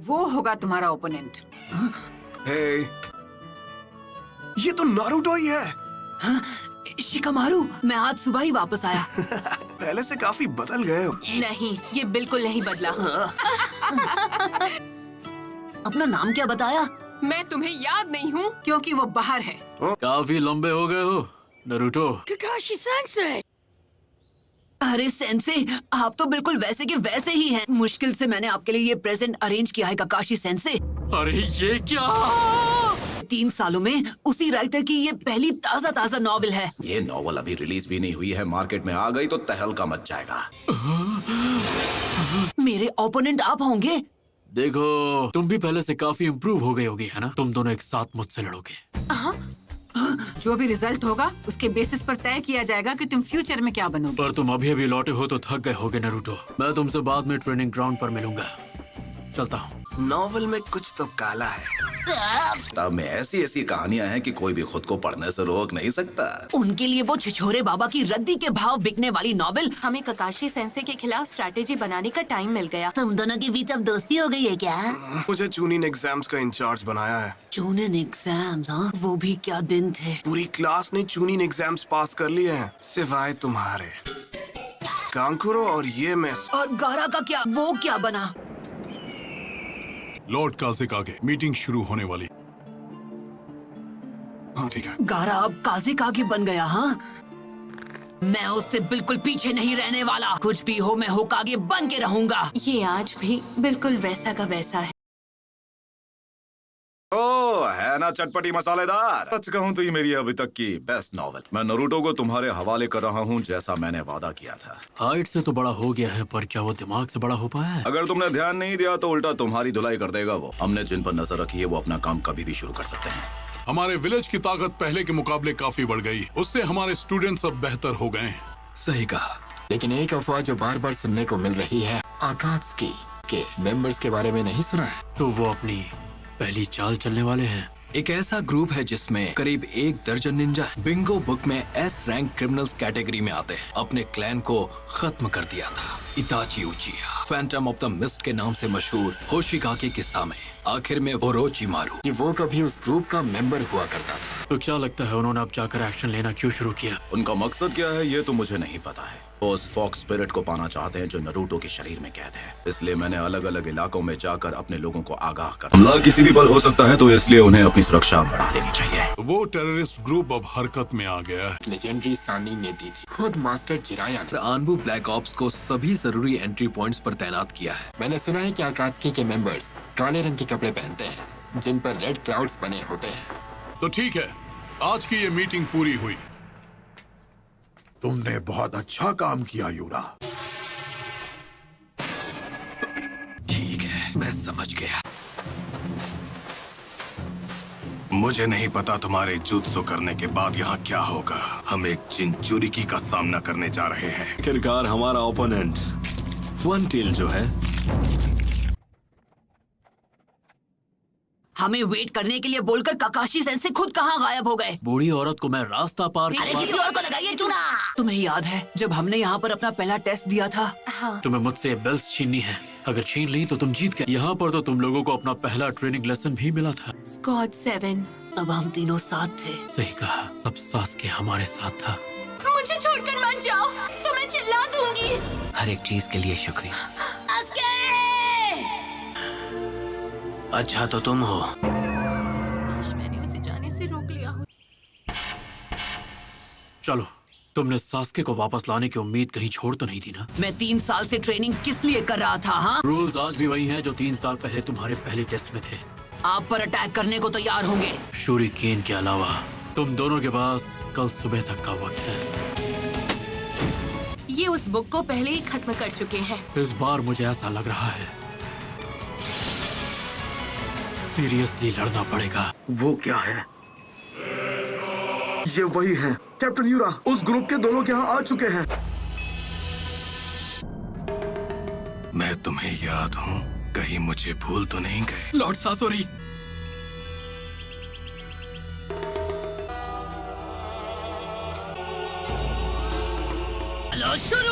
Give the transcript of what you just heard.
वो होगा तुम्हारा ओपोनेंट। हे, ये तो नारुतो ही है। हाँ, शिकामारू, मैं आज सुबह ही वापस आया। पहले से काफी बदल गए हो। नहीं, ये बिल्कुल नहीं बदला। अपना नाम क्या बताया? मैं तुम्हें याद नहीं हूँ। क्योंकि वो बाहर है। काफी लंबे हो गए हो नारुतो। Kakashi sensei. अरे सेंसे, आप तो बिल्कुल वैसे के वैसे ही हैं। मुश्किल से मैंने आपके लिए ये प्रेजेंट अरेंज किया है काकाशी सेंसे। अरे ये क्या? 3 सालों में उसी राइटर की ये पहली ताजा नॉवेल है। ये नॉवल अभी रिलीज भी नहीं हुई है, मार्केट में आ गई तो तहलका मच जाएगा। मेरे ओपोनेंट आप होंगे। देखो, तुम भी पहले से काफी इम्प्रूव हो गई होगी, है ना? तुम दोनों एक साथ मुझसे लड़ोगे। जो भी रिजल्ट होगा उसके बेसिस पर तय किया जाएगा कि तुम फ्यूचर में क्या बनोगे। पर तुम अभी लौटे हो तो थक गए होगे नारुतो। मैं तुमसे बाद में ट्रेनिंग ग्राउंड पर मिलूंगा। चलता हूँ। नॉवल में कुछ तो काला है। किताब में ऐसी कहानियां हैं कि कोई भी खुद को पढ़ने से रोक नहीं सकता। उनके लिए वो छिछोरे बाबा की रद्दी के भाव बिकने वाली नॉवेल। हमें ककाशी सेंसे के खिलाफ स्ट्रैटेजी बनाने का टाइम मिल गया। तुम दोनों के बीच अब दोस्ती हो गई है क्या? मुझे चूनिन एग्जाम्स का इंचार्ज बनाया है। चूनिन एग्जाम्स? हाँ, वो भी क्या दिन थे। पूरी क्लास ने चूनिन एग्जाम्स पास कर लिए हैं, सिवाय तुम्हारे। कांकुरो और ये मिस। और गारा का क्या? वो क्या बना? लॉर्ड काज़ेकागे, मीटिंग शुरू होने वाली। हाँ ठीक है। गारा अब काज़ेकागे बन गया। हाँ, मैं उससे बिल्कुल पीछे नहीं रहने वाला। कुछ भी हो, मैं होकागे बन के रहूंगा। ये आज भी बिल्कुल वैसा का वैसा है। ओ है ना चटपटी मसालेदार। सच कहूँ तो ये मेरी अभी तक की बेस्ट नॉवेल। मैं नारुतो को तुम्हारे हवाले कर रहा हूँ, जैसा मैंने वादा किया था। हाइट से तो बड़ा हो गया है, पर क्या वो दिमाग से बड़ा हो पाया है? अगर तुमने ध्यान नहीं दिया तो उल्टा तुम्हारी धुलाई कर देगा वो। हमने जिन पर नजर रखी है वो अपना काम कभी भी शुरू कर सकते हैं। हमारे विलेज की ताकत पहले के मुकाबले काफी बढ़ गई। उससे हमारे स्टूडेंट्स अब बेहतर हो गए हैं। सही कहा, लेकिन एक अफवाह जो बार बार सुनने को मिल रही है, आकात्सुकी के मेंबर्स के बारे में नहीं सुना है? तो वो अपनी पहली चाल चलने वाले हैं। एक ऐसा ग्रुप है जिसमें करीब 1 दर्जन निंजा बिंगो बुक में एस रैंक क्रिमिनल्स कैटेगरी में आते हैं। अपने क्लैन को खत्म कर दिया था इताची उचिया, फैंटम ऑफ द मिस्ट के नाम से मशहूर होशिगाके के सामने। आखिर में ओरोचिमारू कि वो कभी उस ग्रुप का मेंबर हुआ करता था। तो क्या लगता है उन्होंने अब जाकर एक्शन लेना क्यों शुरू किया? उनका मकसद क्या है ये तो मुझे नहीं पता है। वो उस फॉक्स स्पिरिट को पाना चाहते हैं जो नारुतो के शरीर में कैद है। इसलिए मैंने अलग अलग इलाकों में जाकर अपने लोगों को आगाह कर। हमला किसी भी पल हो सकता है, तो इसलिए उन्हें अपनी सुरक्षा बढ़ा लेनी चाहिए। वो टेररिस्ट ग्रुप अब हरकत में आ गया है। लेजेंडरी सानी ने दी थी, खुद मास्टर जिराया ने। आनबू ब्लैक ऑप्स को सभी जरूरी एंट्री पॉइंट्स पर तैनात किया है। मैंने सुना है कि आकात्सुकी के मेंबर्स काले रंग के कपड़े पहनते हैं जिन पर रेड क्लाउड्स बने होते हैं। तो ठीक है, आज की ये मीटिंग पूरी हुई। तुमने बहुत अच्छा काम किया यूरा। ठीक है, मैं समझ गया। मुझे नहीं पता तुम्हारे जुत्सु करने के बाद यहाँ क्या होगा। हम एक चिंचुरिकी का सामना करने जा रहे हैं। आखिरकार हमारा ओपोनेंट वन टेल जो है। हमें वेट करने के लिए बोलकर काकाशी सेंसे खुद कहाँ गायब हो गए? बूढ़ी औरत को मैं रास्ता पार अरे करवा। किसी और को लगाइए चूना। तुम्हें याद है जब हमने यहाँ पर अपना पहला टेस्ट दिया था? हाँ। तुम्हें मुझसे बेल्स छीननी है। अगर छीन ली तो तुम जीत गए। यहाँ पर तो तुम लोगों को अपना पहला ट्रेनिंग लेसन भी मिला था। स्क्वाड 7। तब हम तीनों साथ थे। सही कहा, अब सास्के हमारे साथ था। मुझे छोड़कर मत जाओ, तो मैं चिल्ला दूंगी। हर एक चीज के लिए शुक्रिया। अच्छा तो तुम हो। काश मैंने उसे जाने से रोक लिया हो। चलो, तुमने सास्के को वापस लाने की उम्मीद कहीं छोड़ तो नहीं दी ना? मैं 3 साल से ट्रेनिंग किस लिए कर रहा था? हाँ, रूल्स आज भी वही हैं जो 3 साल पहले तुम्हारे पहले टेस्ट में थे। आप पर अटैक करने को तैयार होंगे। शूरिकेन के अलावा तुम दोनों के पास कल सुबह तक का वक्त है। ये उस बुक को पहले ही खत्म कर चुके हैं। इस बार मुझे ऐसा लग रहा है सीरियसली लड़ना पड़ेगा। वो क्या है? ये वही है कैप्टन यूरा। उस ग्रुप के दोनों यहाँ आ चुके हैं। मैं तुम्हें याद हूँ, कहीं मुझे भूल तो नहीं गए? लॉर्ड सासोरी। चलो शुरू।